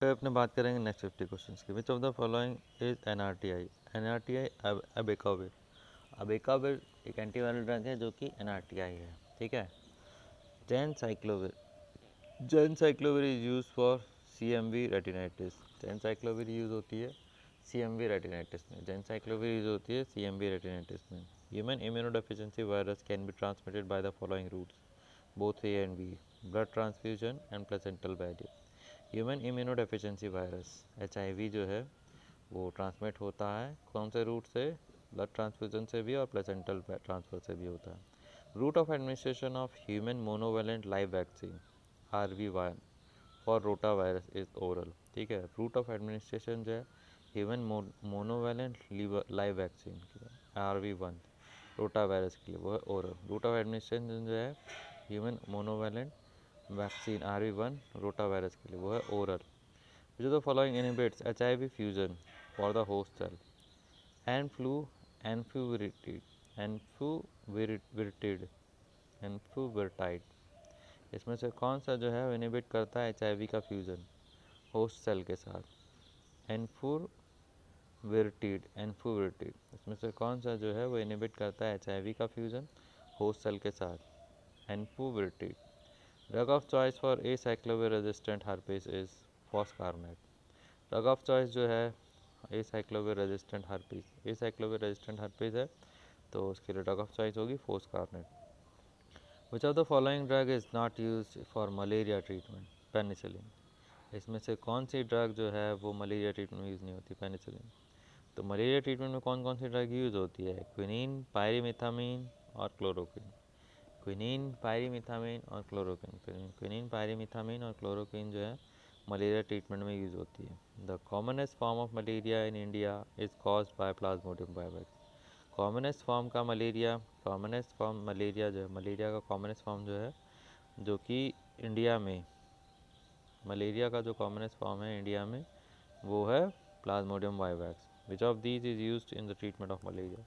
फिर अपने बात करेंगे नेक्स्ट 50 क्वेश्चंस की। Which of the following is NRTI? NRTI abacavir. Abacavir एक एंटीवायरल ड्रग है जो कि एनआरटीआई है, ठीक है। Ganciclovir. Ganciclovir is use for CMV retinitis. Ganciclovir use होती है सीएमवी रेटिनाइटिस में। जेनसाइक्लोविर यूज होती है सीएमवी रेटिनाइटिस में। Human immunodeficiency virus can be transmitted by the following routes, both A and B, blood transfusion and placental barrier. Human immunodeficiency virus HIV जो है वो transmit होता है कौन से रूट से? ब्लड ट्रांसफ्यूजन से भी और प्लेसेंटल ट्रांसफर से भी होता है। Route of administration of human monovalent live vaccine RV1 for rotavirus is oral, ठीक है। रूट ऑफ एडमिनिस्ट्रेशन जो है human monovalent live vaccine RV1 rota virus के लिए वो है ओरल। रूट ऑफ एडमिनिस्ट्रेशन जो है human monovalent vaccine RV1 rota virus के लिए वो है ओरल। जो the following inhibits HIV fusion for the host cell? Enfuvirtide, enfuvirtide, enfuvirtide. इसमें से कौन सा जो है वो इनहिबिट करता है HIV का फ्यूज़न होस्ट सेल के साथ? एनफ्लूविरटिड, एनफ्लूविरटिड। इसमें से कौन सा जो है वो इनहिबिट करता है HIV का फ्यूज़न होस्ट सेल के साथ? Enfuvirtide. Drug of choice for acyclovir resistant herpes is foscarnet. Drug of choice जो है acyclovir resistant herpes, acyclovir resistant herpes है तो उसके लिए ड्रग ऑफ चॉइस होगी foscarnet. Which of the following drug is not use for malaria treatment? Penicillin. इसमें से कौन सी ड्रग जो है वो मलेरिया ट्रीटमेंट में यूज़ नहीं होती? पेनिसिलिन। तो मलेरिया ट्रीटमेंट में कौन कौन सी ड्रग यूज़ होती है? क्विनीन, पायरीमिथामीन और क्लोरोक्विन। क्विनीन, पायरीमिथामीन और क्लोरोक्विन। क्विनीन, पायरीमिथामीन और क्लोरोक्विन जो है मलेरिया ट्रीटमेंट में यूज़ होती है। The commonest form of malaria in India is caused by Plasmodium virus. Commonest form का मलेरिया, कॉमनेस्ट फॉर्म मलेरिया जो है, मलेरिया का कॉमनेस्ट फॉर्म जो है जो कि इंडिया में, मलेरिया का जो कॉमनेस्ट फॉर्म है इंडिया में वो है Plasmodium vivax. Which of these is used in the treatment of malaria?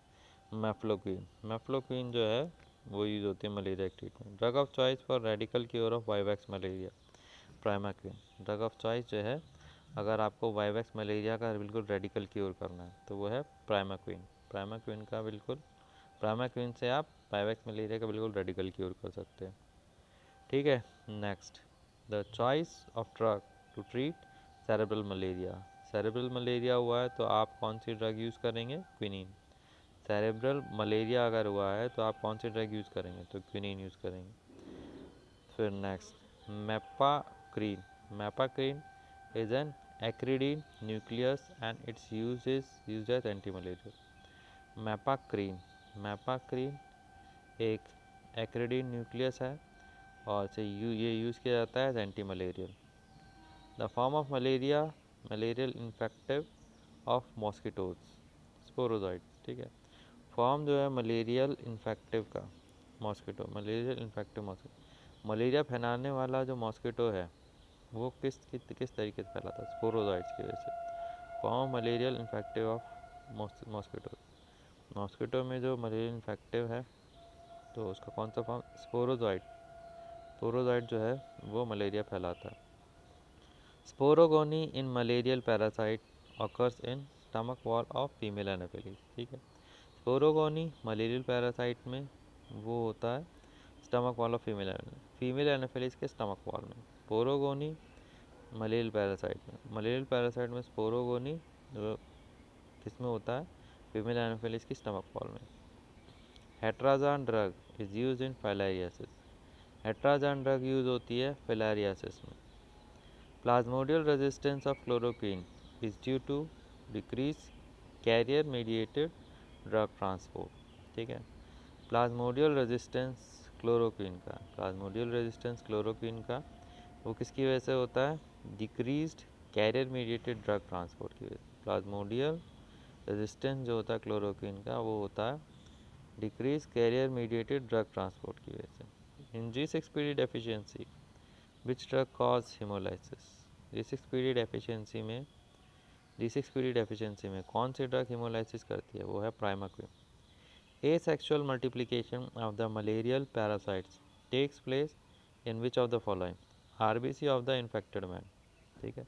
Mefloquine. Mefloquine जो है वो यूज़ होती है मलेरिया के treatment. Drug of choice for radical cure of vivax malaria? Primaquine. Drug of choice जो है अगर आपको वाइवैक्स मलेरिया का बिल्कुल रेडिकल क्योर करना है तो वो है प्राइमाक्विन। प्राइमाक्विन का बिल्कुल, प्राइमाक्विन से आप वाइवैक्स मलेरिया का बिल्कुल रेडिकल क्योर कर सकते हैं, ठीक है। Next, the choice of drug to treat cerebral malaria. Cerebral malaria हुआ है तो आप कौन सी ड्रग यूज़ करेंगे? क्विनीन। सेरेब्रल मलेरिया अगर हुआ है तो आप कौन सी ड्रग यूज़ करेंगे? तो क्विनीन यूज़ करेंगे। फिर next, mepacrine. Mepacrine is an acridine nucleus and its use is use as anti malarial. Mepacrine, mepacrine एक एक्रिडीन न्यूक्लियस है और इसे ये यूज़ किया जाता है as anti malarial. The form of malaria, malarial infective of mosquitoes, sporozoite, ठीक है। फॉर्म जो है मलेरियल इन्फेक्टिव का mosquito, malarial infective mosquito, malaria फैलाने वाला जो मॉस्किटो है वो किस तरीके से फैलाता है? स्पोरोजॉइड्स की वजह से। Form malarial infective of mosquito, mosquito में जो मलेरियल इन्फेक्टिव है तो उसका कौन सा फॉर्म? स्पोरोजॉइड। स्पोरोजॉइड जो है वो मलेरिया फैलाता है। Sporogony in malarial parasite occurs in stomach wall of female anopheles, ठीक है। स्पोरोगोनी मलेरियल पैरासाइट में वो होता है stomach wall of female anopheles के स्टमक वॉल में। स्पोरोगोनी मलेरियल पैरासाइट में, मलेरियल पैरासाइट में स्पोरोगोनी किस में होता है? फीमेल एनाफिलीज की स्टमक वॉल में। Hetrazan drug is use in filariasis. Hetrazan drug use होती है फिलारियासिस में। Plasmodial resistance of chloroquine is due to decrease carrier mediated drug transport, ठीक है। प्लाज्मोडियल रेजिस्टेंस क्लोरोक्विन का, प्लाज्मोडियल रेजिस्टेंस क्लोरोक्विन का वो किसकी वजह से होता है? Decreased carrier mediated drug transport की वजह से। प्लाज्मोडियल रेजिस्टेंस जो होता है क्लोरोक्विन का वो होता है decrease carrier mediated drug transport की वजह से। In G6PD deficiency which drug cause haemolysis? G6PD deficiency में, G6PD डेफिशिएंसी में कौन सी ड्रग हिमोलाइसिस करती है? वो है primaquine. Asexual multiplication of the malarial parasites takes place in which of the following? RBC of the infected man, ठीक है।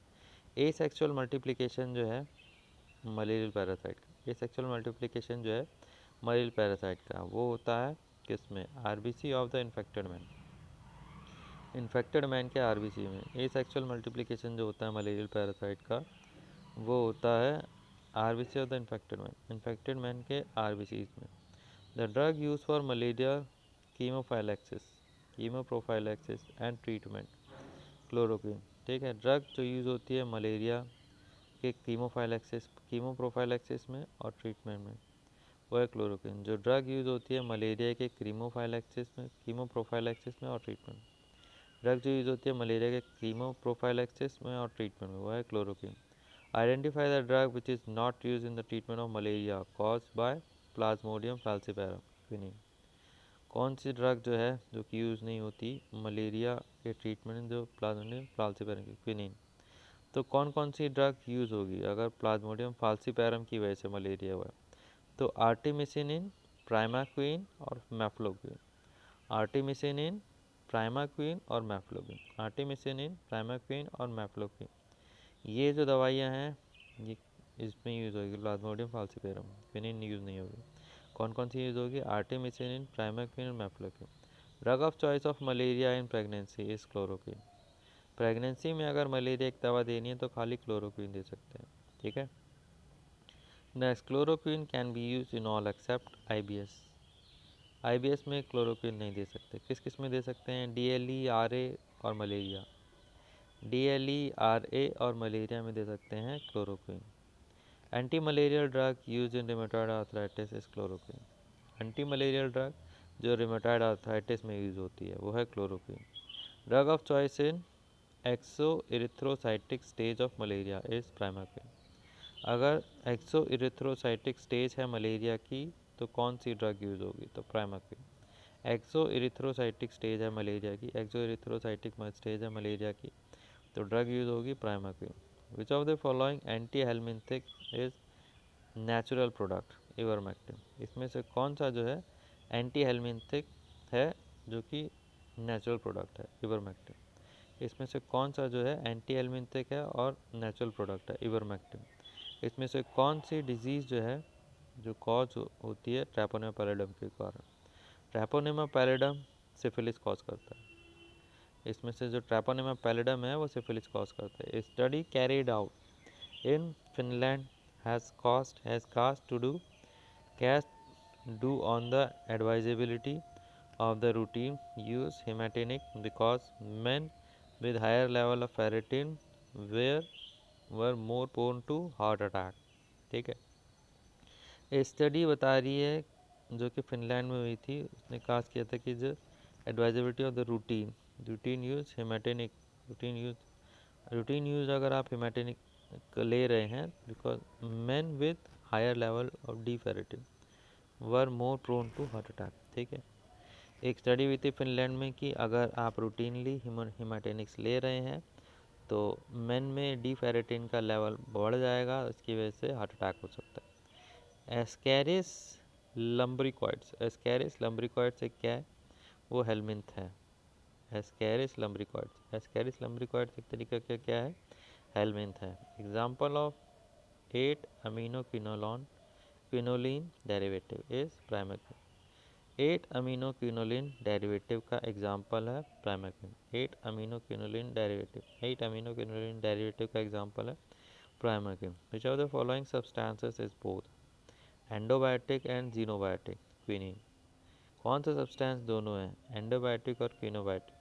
एसेक्सुअल मल्टीप्लिकेशन जो है मलेरियल पैरासाइट का, एसेक्सुअल मल्टीप्लिकेशन जो है मलेरियल पैरासाइट का वो होता है किसमें, RBC of the infected man, infected man के आरबीसी में। एसेक्सुअल मल्टीप्लिकेशन जो होता है मलेरियल पैरासाइट का वो होता है RBC of the infected man के आरबीसीज में। The drug use for malaria कीमोप्रोफाइलैक्सिस and treatment chloroquine. ठीक है, ड्रग जो यूज़ होती है मलेरिया के कीमोप्रोफाइलैक्सिस में और ट्रीटमेंट में वो है क्लोरोक्विन। जो ड्रग यूज़ होती है मलेरिया के कीमोप्रोफाइलैक्सिस में और ट्रीटमेंट, ड्रग जो यूज़ होती है मलेरिया के कीमोप्रोफाइलैक्सिस में और ट्रीटमेंट में वो है chloroquine. Identify the drug which is not use in the treatment of malaria cause by plasmodium falciparum quinine. कौन सी ड्रग जो है जो कि यूज़ नहीं होती मलेरिया के ट्रीटमेंट जो प्लाज्मोडियम फाल्सिपारम क्विनिन। तो कौन कौन सी ड्रग यूज़ होगी अगर प्लाज्मोडियम फाल्सिपारम की वजह से मलेरिया हुआ, तो आर्टिमिसिनिन, प्राइमाक्विन और मैफ्लोक्विन। आर्टिमिसिनिन, प्राइमाक्विन और मैफ्लोक्विन, आर्टिमिसिनिन, प्राइमाक्विन और मैफ्लोक्विन, ये जो दवाइयाँ हैं ये इसमें यूज़ होगी प्लाज्मोडियम फाल्सिपारम, क्विनिन यूज़ नहीं होगी। कौन कौन सी यूज़ होगी, आर्टिमिसिनिन, प्राइमाक्विन और mefloquine. Drug of choice of malaria in pregnancy is chloroquine. Pregnancy में अगर मलेरिया एक दवा देनी है तो खाली क्लोरोक्विन दे सकते हैं। ठीक है, next, chloroquine can be use in all except IBS. IBS में क्लोरोक्विन नहीं दे सकते, किस किस में दे सकते हैं, डीएलई, आरए और मलेरिया। डीएलई, आरए और मलेरिया में दे सकते हैं chloroquine. Anti malarial drug use in rheumatoid arthritis is chloroquine. Anti malarial drug जो रिमेटॉइड आर्थराइटिस में यूज होती है वो है chloroquine. Drug of choice in exo erythrocytic stage of malaria is primaquine. अगर एक्सो इरिथ्रोसाइटिक स्टेज है मलेरिया की तो कौन सी ड्रग यूज होगी, तो प्राइमाक्विन। एक्सो इरिथ्रोसाइटिक स्टेज है मलेरिया की, एक्सो इरिथ्रोसाइटिक स्टेज है मलेरिया की तो ड्रग यूज होगी primaquine. Which of the following anti helminthic is natural product, ivermectin. इसमें से कौन सा जो है एंटी हेलमिंथिक है जो कि नेचुरल प्रोडक्ट है, इवरमेक्टिन। इसमें से कौन सा जो है एंटी हेलमिंथिक है और नेचुरल प्रोडक्ट है, इवरमेक्टिन। इसमें से कौन सी डिजीज़ जो है जो कॉज होती है ट्रैपोनेमा पैलिडम के कारण, ट्रैपोनेमा पैलिडम सिफिलिस कॉज करता है। इसमें से जो ट्रैपोनेमा पैलिडम है वो सिफिलिस कॉज करता है। Study carried out in Finland has cast do on the advisability of the routine use hematinic because men with higher level of ferritin were more prone to heart attack। ठीक है, ये study बता रही है जो कि फिनलैंड में हुई थी, उसने कास्ट किया था कि जो advisability of the routine use hematinic, routine use अगर आप हेमेटेनिक ले रहे हैं because man with higher level of the ferritin were more prone to heart attack. ठीक है, एक स्टडी हुई थी फिनलैंड में कि अगर आप रूटीनली हेमेटेनिक्स ले रहे हैं तो मेन में डी फेरेटिन का लेवल बढ़ जाएगा, इसकी वजह से हार्ट अटैक हो सकता है। एस्कैरिस लम्ब्रिकॉइड्स, एस्कैरिस लम्ब्रिकॉइड्स एक क्या है, वो हेलमिंथ है। एस्कैरिस लम्ब्रिकॉइड्स एक तरीके का क्या है, हेलमिंथ है। Example of 8 amino quinoline derivative is primaquine. 8 amino quinoline derivative का एग्जाम्पल है प्राइमाक्विन। 8 अमीनो क्विनोलिन डेरिवेटिव का एग्जाम्पल है primaquine. Which of the following substances is both endobiotic and xenobiotic, quinine. कौन सा सब्सटेंस दोनों है, एंडोबायोटिक और जीनोबायोटिक।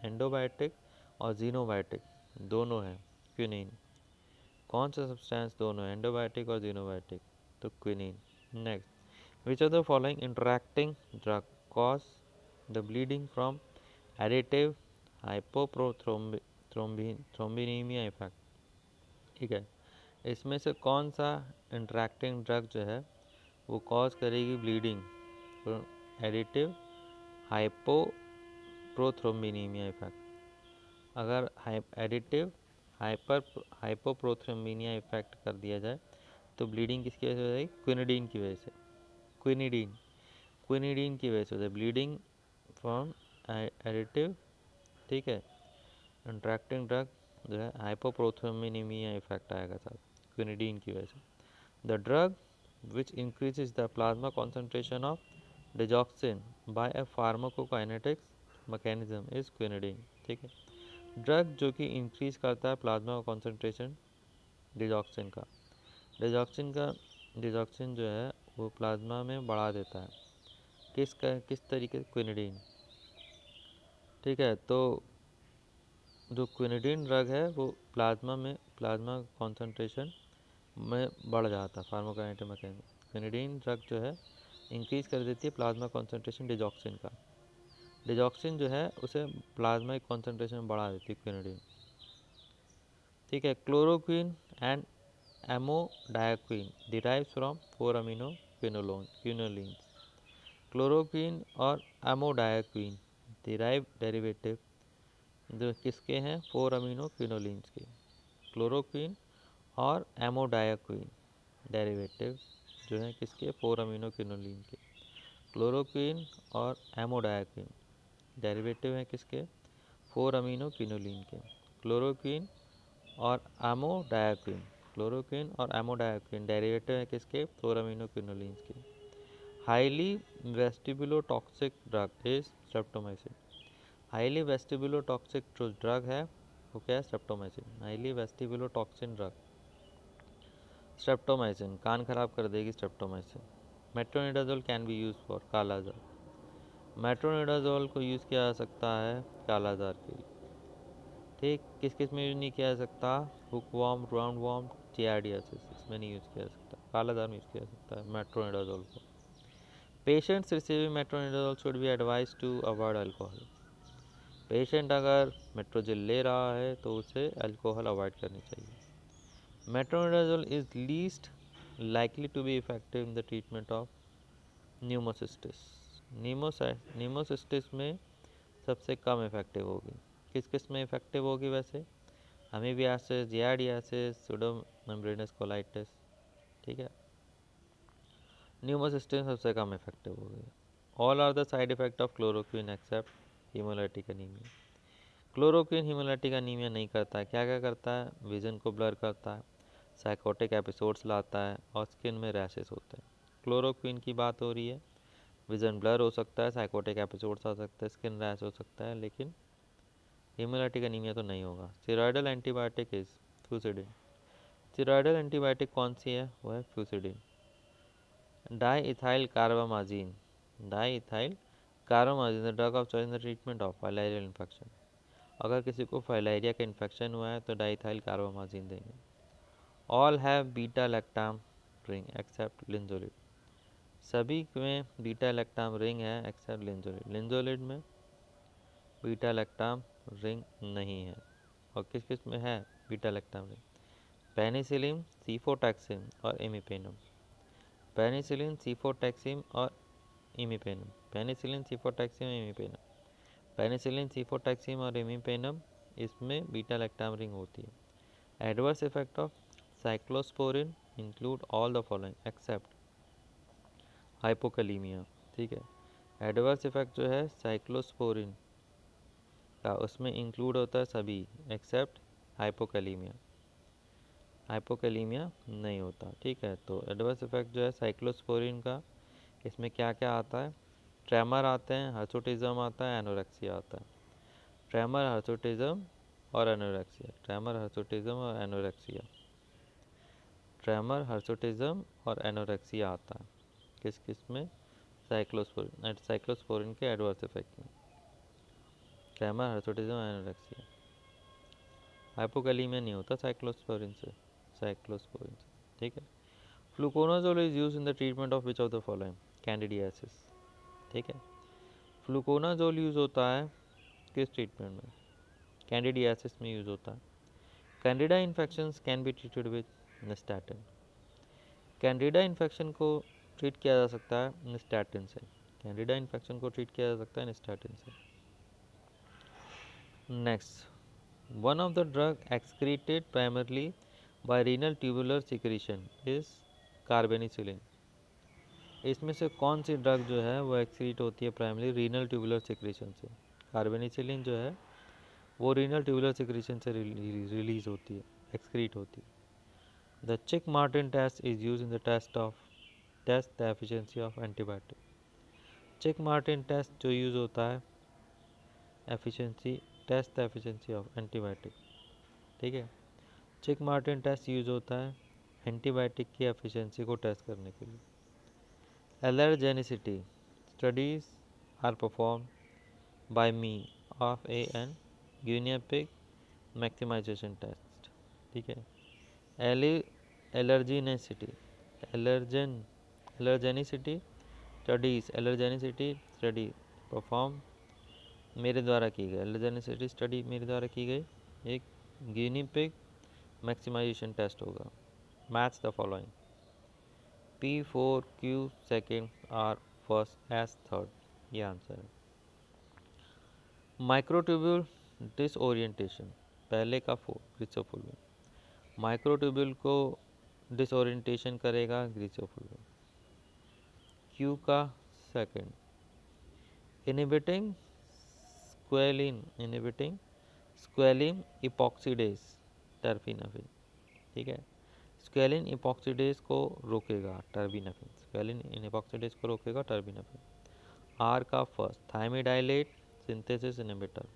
एंडोबायोटिक और जीनोबायोटिक दोनों है, क्विनिन। कौन सा सब्सटेंस दोनों है, एंडोबायोटिक और जीनोबायोटिक, तो quinine. Next, which of the following interacting drug cause the bleeding from additive hypoprothrombinemia effect. ठीक है, इसमें से कौन सा इंटरैक्टिंग ड्रग जो है वो कॉज करेगी ब्लीडिंग, एडिटिव हाइपोप्रोथ्रोम्बिनीमिया इफेक्ट। अगर एडिटिव हाइपोप्रोथ्रोम्बिनिया इफेक्ट कर दिया जाए तो ब्लीडिंग किसकी वजह से हो जाएगी, क्विनिडीन की वजह से, क्विनिडीन की वजह से हो जाए ब्लीडिंग फ्रॉम एडिटिव। ठीक है, इंटरैक्टिंग ड्रग जो है हाइपोप्रोथेमिनिमिया इफेक्ट आएगा साथ क्विनिडीन की वजह से। The drug which increases the plasma concentration of digoxin by a pharmacokinetics mechanism is quinidine. ठीक है, ड्रग जो कि इंक्रीज करता है प्लाज्मा कॉन्सेंट्रेशन डिजॉक्सिन का, डिजॉक्सिन जो है वो प्लाज्मा में बढ़ा देता है। किस तरीके से? क्विनिडीन। ठीक है, तो जो क्विनिडीन ड्रग है वो प्लाज्मा कॉन्सेंट्रेशन में बढ़ जाता है फार्माकोकाइनेटिक मैकेनिज्म। क्विनिडीन ड्रग जो है इंक्रीज कर देती है प्लाज्मा कॉन्सेंट्रेशन डिजॉक्सिन का, डिजॉक्सिन जो है उसे प्लाज्मा कॉन्सेंट्रेशन में बढ़ा देती है क्विनिडीन। ठीक है, chloroquine and amodiaquine derives from 4 amino quinolines. Chloroquine और एमोडायाक्विन डेरिवेटिव जो किसके हैं? 4 अमीनो क्विनोलिन्स के। क्लोरोक्विन और एमोडायाक्विन डेरिवेटिव जो हैं किसके? 4 अमीनो क्विनोलिन के। क्लोरोक्विन और एमोडायाक्विन डेरिवेटिव हैं किसके? 4 अमीनो क्विनोलिन के। क्लोरोक्विन और एमोडायाक्विन डेरिवेटिव हैं किसके? 4 अमीनो क्विनोलिन्स के। Highly vestibulotoxic drug is streptomycin. Highly vestibulotoxic जो ड्रग है वो क्या है? Streptomycin. Highly vestibulotoxin drug streptomycin, कान खराब कर देगी streptomycin. Metronidazole can be use for kala-azar. Metronidazole को यूज़ किया जा सकता है कालाजार के लिए। ठीक, किस किस में यूज़ नहीं किया जा सकता? हुकवॉर्म, राउंड वॉर्म, जियार्डियासिस, इसमें नहीं यूज़ किया जा सकता। कालाजार में यूज़ किया जा सकता है मेट्रोनिडाजोल को। Patients receiving metronidazole should be advise to avoid alcohol. Patient अगर मेट्रोजिल ले रहा है तो उसे अल्कोहल अवॉइड करनी चाहिए। Metronidazole is least likely to be effective in the treatment of pneumocystis. Pneumocystis में सबसे कम इफेक्टिव होगी। किस किस में इफेक्टिव होगी वैसे? Amoebiasis, giardiasis, pseudomembranous colitis. ठीक है, न्यूमोसिस्टिस सबसे कम इफेक्टिव होगी। All are the side effect of chloroquine except haemolytic anaemia. Chloroquine haemolytic anaemia नहीं करता है। क्या क्या करता है? विजन को ब्लर करता है, साइकोटिक एपिसोड्स लाता है और स्किन में रैशेस होते हैं। क्लोरोक्विन की बात हो रही है, विजन ब्लर हो सकता है, साइकोटिक एपिसोड्स आ सकते हैं, स्किन रैश हो सकता है, लेकिन हीमोलाइटिक एनीमिया तो नहीं होगा। Steroidal antibiotic is fusidin. Steroidal antibiotic कौन सी है? वो है fusidin. Diethylcarbamazine, diethylcarbamazine the drug of choice in the treatment of filarial infection. अगर किसी को फाइलेरिया का इन्फेक्शन हुआ है तो डाईइथाइल कार्बामाजिन देंगे। All have beta lactam ring except linezolid. सभी में बीटा लैक्टाम रिंग है एक्सेप्ट लिंजोलिड। लिंजोलिड में बीटा लैक्टाम रिंग नहीं है। और किस किस में है बीटा लैक्टाम रिंग? पेनिसिलिन, सीफोटैक्सिम और इमिपेनम। पेनिसिलिन, सीफोटैक्सिम और इमिपेनम। पेनिसिलिन, सीफोटैक्सिम, इमिपेनम। पेनिसिलिन, सीफोटैक्सिम और इमिपेनम, इसमें बीटा लैक्टाम रिंग होती है। Adverse effect of cyclosporine include all the following except hypokalaemia. ठीक है, एडवर्स इफेक्ट जो है साइक्लोस्पोरिन का उसमें इंक्लूड होता है सभी एक्सेप्ट हाइपोकैलीमिया। हाइपोकैलीमिया नहीं होता। ठीक है, तो एडवर्स इफेक्ट जो है साइक्लोस्पोरिन का, इसमें क्या क्या आता है? ट्रेमर आते हैं, हर्सुटिज्म आता है, एनोरेक्सिया आता है। ट्रेमर, हर्सुटिज्म और एनोरेक्सिया। ट्रेमर, हर्सुटिज्म और एनोरेक्सिया। ट्रेमर, हर्सुटिज्म और एनोरेक्सिया आता है किस किस में? साइक्लोस्पोरिन के एडवर्स इफेक्ट में। Tremor, hirsutism, anorexia. हाइपोकैलीमिया नहीं होता साइक्लोस्पोरिन से। ठीक है, fluconazole is use in the treatment of which of the following? Candidiasis. ठीक है, फ्लूकोनाजोल यूज होता है किस ट्रीटमेंट में? कैंडिडियासिस में यूज होता है। Candida infections can be treated with nystatin. Candida infection को ट्रीट किया जा सकता है निस्टैटिन से। कैंडिडा इन्फेक्शन को ट्रीट किया जा सकता है निस्टैटिन से। Next, one of the drug excreted primarily bye renal tubular secretion is carbenicillin. इसमें से कौन सी ड्रग जो है वो एक्सक्रीट होती है प्राइमरली रीनल ट्यूबुलर सिक्रीशन से? कार्बेनिसिलिन जो है वो रीनल ट्यूबुलर सिक्रीशन से रिलीज होती है, एक्सक्रीट होती है। The Chick Martin test is use in the test the efficiency of antibiotic. Chick Martin test जो यूज़ होता है efficiency, test the efficiency of antibiotic, ठीक है। चिक मार्टिन टेस्ट यूज़ होता है एंटीबायोटिक की एफिशिएंसी को टेस्ट करने के लिए। Allergenicity studies are perform by mean of an guinea pig maximisation test, ठीक है। एलर्जेनिसिटी एलर्जेनिसिटी स्टडी परफॉर्म मेरे द्वारा की गई, एलर्जेनिसिटी स्टडी मेरे द्वारा की गई एक गिनी पिग मैक्सिमाइजेशन टेस्ट होगा। Match the following, P4Q second R first S third, ये आंसर है। माइक्रोट्यूब्यूल डिसओरिएंटेशन, पहले का 4 ग्रीसोफुलविन, माइक्रोट्यूब्यूल को डिसओरिएंटेशन करेगा ग्रीसोफुलविन। क्यू का second, inhibiting squalene epoxidase terbinafine, ठीक है। स्क्वेलिन इपॉक्सीडेज को रोकेगा टर्बिनफिन, स्क्वेलिन इपॉक्सीडेज को रोकेगा टर्बिनफिन। आर का फर्स्ट, थायमिडाइलेट सिंथेसिस इनहिबिटर,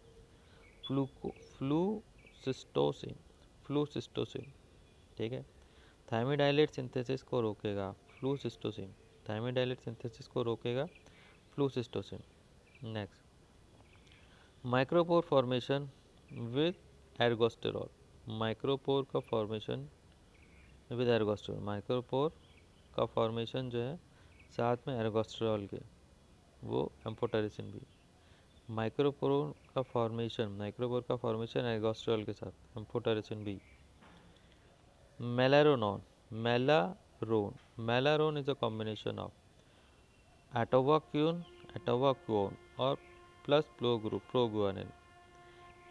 फ्लूसिस्टोसिन, ठीक है। थायमिडाइलेट सिंथेसिस को रोकेगा फ्लूसिस्टोसिन, थायमिडाइलेट सिंथेसिस को रोकेगा flucytosine. Next, micropore formation with ergosterol, micropore का फॉर्मेशन विद एर्गोस्टेरॉल, माइक्रोपोर का फॉर्मेशन जो है साथ में एर्गोस्टेरॉल के, वो एम्फोटेरिसिन भी। माइक्रोपोर का फॉर्मेशन एर्गोस्टेरॉल के साथ, एम्फोटेरिसिन भी। मेलारोन इज अ कॉम्बिनेशन ऑफ एटोवाक्यून और प्लस प्रोगुआनिल।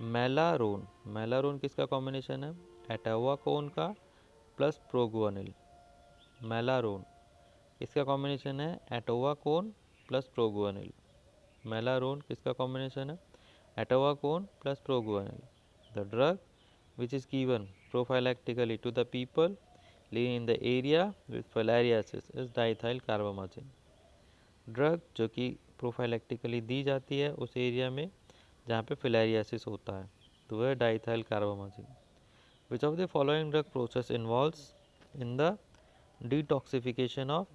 मेलारोन किसका कॉम्बिनेशन है, एटोवाकोन का प्लस प्रोगुआनिल। मेलारोन इसका कॉम्बिनेशन है एटोवाकोन प्लस प्रोगुआनिल। मेलारोन किसका कॉम्बिनेशन है, atovaquone plus proguanil. The drug which is given prophylactically to the people living in the area with filariasis is diethyl carbamazine। Drug जो कि प्रोफाइलेक्टिकली दी जाती है उस एरिया में जहाँ पे फिलेरियासिस होता है, तो वह diethylcarbamazine. Which of the following drug process involves in the detoxification of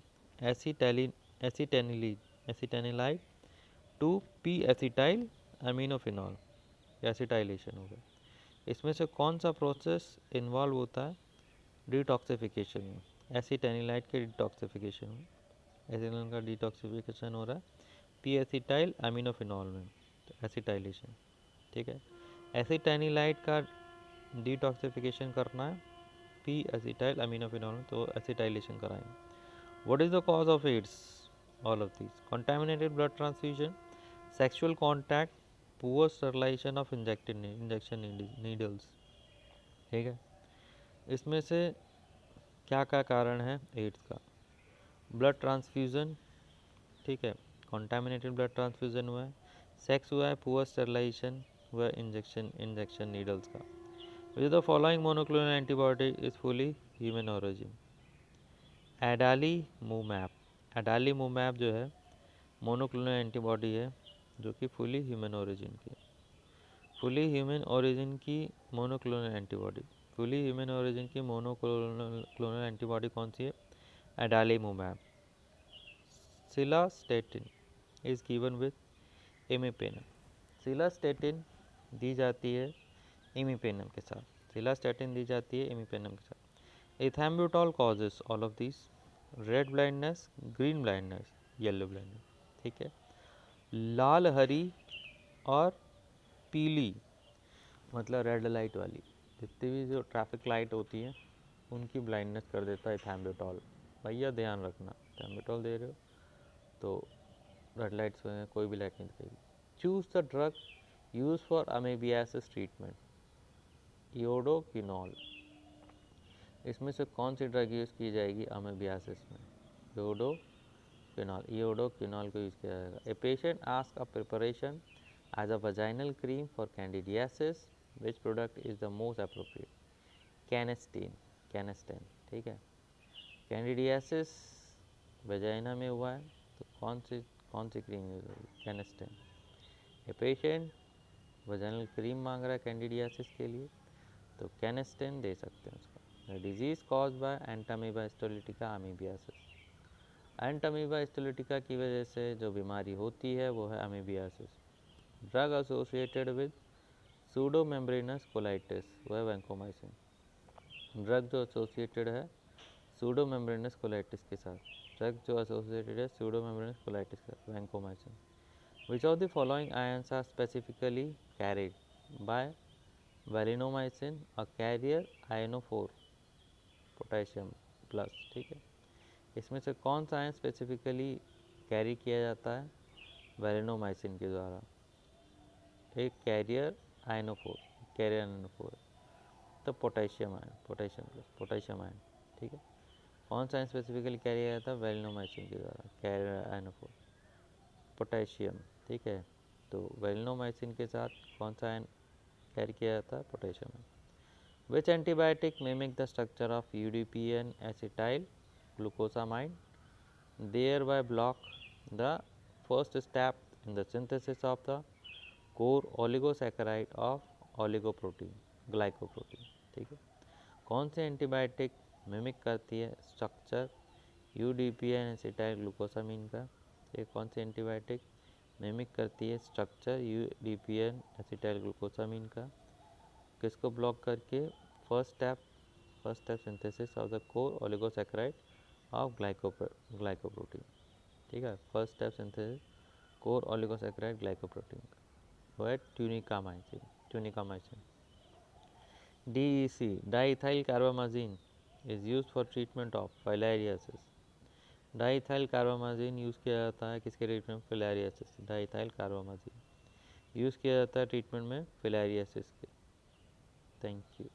acetanilide to p acetyl aminophenol, acetylation हो गया। इसमें से कौन सा प्रोसेस इन्वॉल्व होता है डिटॉक्सिफिकेशन में, एसिटेनिलाइड के डिटॉक्सिफिकेशन में, एसिटाइल का डिटॉक्सिफिकेशन हो रहा है पी एसिटाइल अमीनोफिनॉल में, तो एसिटाइलेशन, ठीक है। एसिटेनिलाइड का डिटॉक्सिफिकेशन करना है पी एसिटाइल अमीनोफिनॉल में, तो एसिटाइलेशन कराएंगे। What is the cause of AIDS, all of this, contaminated blood transfusion, sexual contact, poor sterilisation of injection needles, ठीक है। इसमें से क्या क्या कारण है एड्स का, ब्लड ट्रांसफ्यूज़न, ठीक है, कॉन्टामिनेटेड ब्लड ट्रांसफ्यूज़न हुआ है, सेक्स हुआ है, पुअर स्टरलाइजेशन हुआ है, इंजेक्शन नीडल्स का। Which the following monoclonal antibody is fully human origin, adalimumab जो है मोनोक्लोनल एंटीबॉडी है जो कि फुली ह्यूमन ओरिजिन की, फुली ह्यूमन ओरिजिन की मोनोक्लोनल एंटीबॉडी कौन सी है, adalimumab. Cilastatin is given with imipenem, cilastatin दी जाती है इमिपेनम के साथ, ethambutol causes all of this, red blindness, green blindness, yellow blindness, ठीक है। लाल, हरी और पीली मतलब रेड लाइट वाली जितनी भी जो ट्रैफिक लाइट होती है उनकी ब्लाइंडनेस कर देता है इथैम्ब्यूटॉल। भैया ध्यान रखना, इथैम्ब्यूटॉल दे रहे हो तो रेड लाइट्स में कोई भी लाइट नहीं दिखेगी। Choose the drug use for amoebiasis treatment, iodoquinol, इसमें से कौन सी ड्रग यूज़ की जाएगी अमेबियासिस में, इयोडोक्विनॉल को यूज़ किया जाएगा। A patient ask a preparation As a vaginal cream for candidiasis, which product is the most appropriate? Canesten, canesten, ठीक है। कैंडिडियासिस वजाइना में हुआ है तो कौन सी क्रीम यूज होगी? कैनेस्टेन। ये पेशेंट वजाइनल क्रीम मांग रहा है कैंडिडियासिस के लिए तो कैनेस्टेन दे सकते हैं उसका। Disease cause by Entamoeba histolytica amoebiasis. Entamoeba histolytica की वजह से जो बीमारी होती है वो है amoebiasis. Drug associated with pseudomembranous colitis वो है वैंकोमाइसिन। ड्रग जो एसोसिएटेड है सूडोमेम्ब्रेनस कोलाइटिस के साथ, ड्रग जो एसोसिएटेड है सूडोमेम्ब्रेनस कोलाइटिस के साथ, vancomycin. Which of the following ions are specifically carried by valinomycin a carrier ionophore potassium plus, ठीक है। इसमें से कौन सा आयन स्पेसिफिकली कैरी किया जाता है वेलिनोमाइसिन के द्वारा? एक कैरियर आयनोफोर, कैरियर आयनोफोर तो potassium ion, potassium plus, potassium ion, ठीक है। कौन सा आयन स्पेसिफिकली कैरी किया जाता है वेलिनोमाइसिन के द्वारा? कैरियर आयनोफोर, पोटेशियम, ठीक है। तो वेलिनोमाइसिन के साथ कौन सा आयन कैरी किया जाता है? Potassium. Which antibiotic mimic the structure of UDP N acetyl glucosamide thereby block the first step in the synthesis of the core oligosaccharide of oligoprotein glycoprotein, ठीक है। कौन से एंटीबायोटिक मिमिक करती है स्ट्रक्चर यूडीपीएन एसिटाइल ग्लूकोसामिन का? ये कौन सी एंटीबायोटिक मिमिक करती है स्ट्रक्चर यूडीपीएन एसिटाइल ग्लूकोसामिन का? किसको ब्लॉक करके? First step synthesis of the core oligosaccharide of glycoprotein, ठीक है। First step synthesis core oligosaccharide glycoprotein का वो है tunicamycin. DEC diethylcarbamazine is used for treatment of filariasis. Diethylcarbamazine use किया जाता है किसके ट्रीटमेंट में? फिलारियासिस। डाइथाइल कार्बामाजिन यूज़ किया जाता है ट्रीटमेंट में फिलारियासिस के। Thank you.